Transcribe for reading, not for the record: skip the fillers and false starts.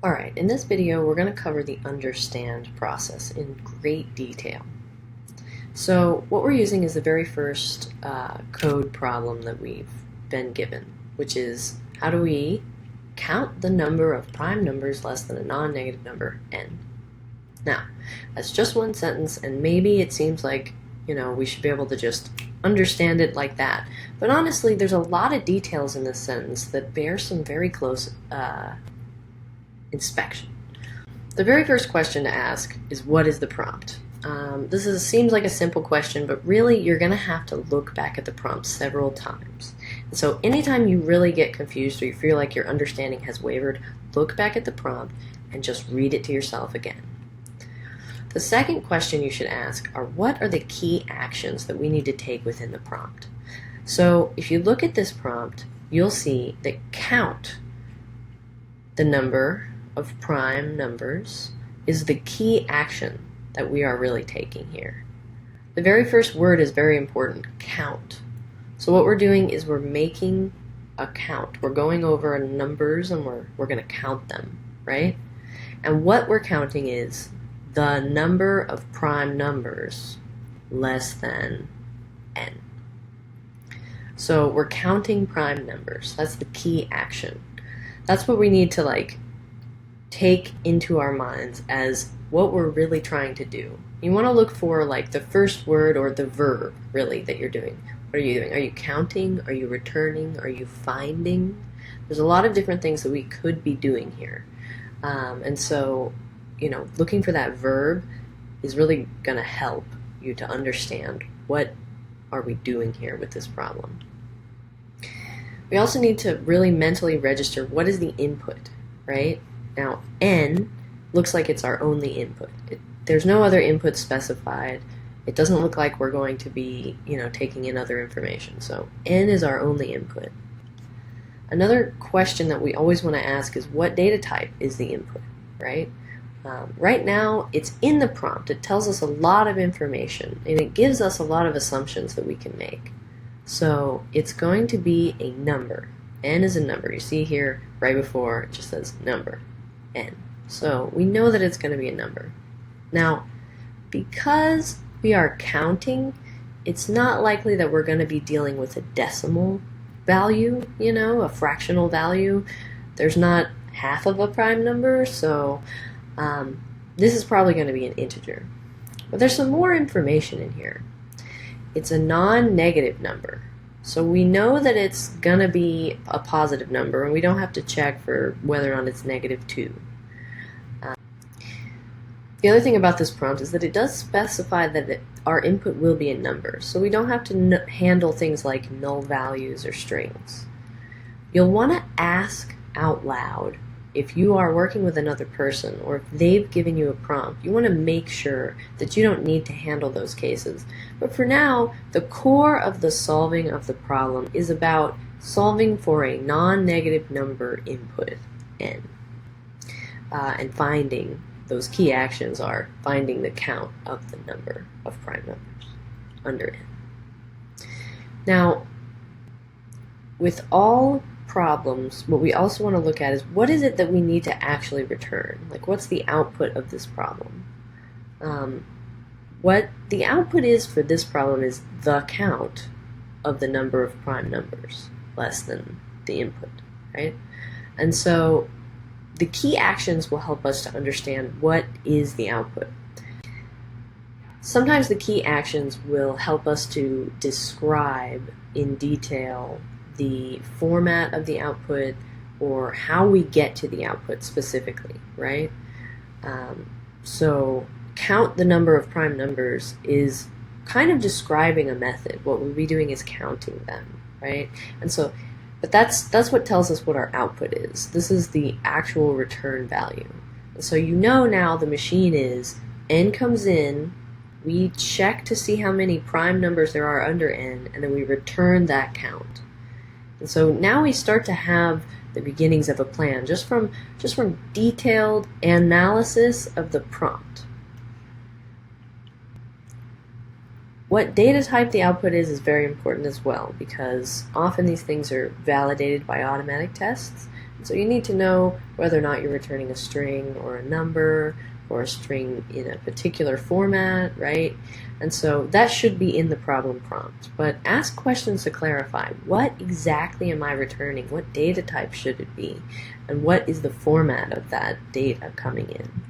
Alright, in this video we're going to cover the understand process in great detail. So what we're using is the very first code problem that we've been given, which is how do we count the number of prime numbers less than a non-negative number, n. Now, that's just one sentence, and maybe it seems like, we should be able to just understand it like that. But honestly, there's a lot of details in this sentence that bear some very close inspection. The very first question to ask is, what is the prompt? Seems like a simple question, but really you're going to have to look back at the prompt several times. And so anytime you really get confused or you feel like your understanding has wavered, look back at the prompt and just read it to yourself again. The second question you should ask are, what are the key actions that we need to take within the prompt? So if you look at this prompt, you'll see that count the number of prime numbers is the key action that we are really taking here. The very first word is very important, count. So what we're doing is we're making a count. We're going over numbers and we're going to count them, right? And what we're counting is the number of prime numbers less than n. So we're counting prime numbers. That's the key action. That's what we need to take into our minds as what we're really trying to do. You want to look for the first word or the verb really that you're doing. What are you doing? Are you counting? Are you returning? Are you finding? There's a lot of different things that we could be doing here. And so, looking for that verb is really going to help you to understand what are we doing here with this problem. We also need to really mentally register what is the input, right? Now, n looks like it's our only input. There's no other input specified. It doesn't look like we're going to be, taking in other information. So n is our only input. Another question that we always want to ask is, what data type is the input, right? Right now, it's in the prompt. It tells us a lot of information, and it gives us a lot of assumptions that we can make. So it's going to be a number. N is a number. You see here, right before, it just says number, n. So we know that it's going to be a number. Now, because we are counting, it's not likely that we're going to be dealing with a decimal value, a fractional value. There's not half of a prime number, so this is probably going to be an integer. But there's some more information in here. It's a non-negative number. So we know that it's going to be a positive number, and we don't have to check for whether or not it's -2. The other thing about this prompt is that it does specify that our input will be a number, so we don't have to handle things like null values or strings. You'll want to ask out loud if you are working with another person or if they've given you a prompt. You want to make sure that you don't need to handle those cases. But for now, the core of the solving of the problem is about solving for a non-negative number input, n, and finding. Those key actions are finding the count of the number of prime numbers under n. Now, with all problems, what we also want to look at is, what is it that we need to actually return? What's the output of this problem? What the output is for this problem is the count of the number of prime numbers less than the input, right? And so the key actions will help us to understand what is the output. Sometimes the key actions will help us to describe in detail the format of the output or how we get to the output specifically, right? So count the number of prime numbers is kind of describing a method. What we'll be doing is counting them, right? And so, but that's what tells us what our output is. This is the actual return value. And so now the machine is, n comes in, we check to see how many prime numbers there are under n, and then we return that count. And so now we start to have the beginnings of a plan just from detailed analysis of the prompt. What data type the output is very important as well, because often these things are validated by automatic tests, So you need to know whether or not you're returning a string or a number or a string in a particular format, right? And so that should be in the problem prompt. But ask questions to clarify. What exactly am I returning? What data type should it be? And what is the format of that data coming in?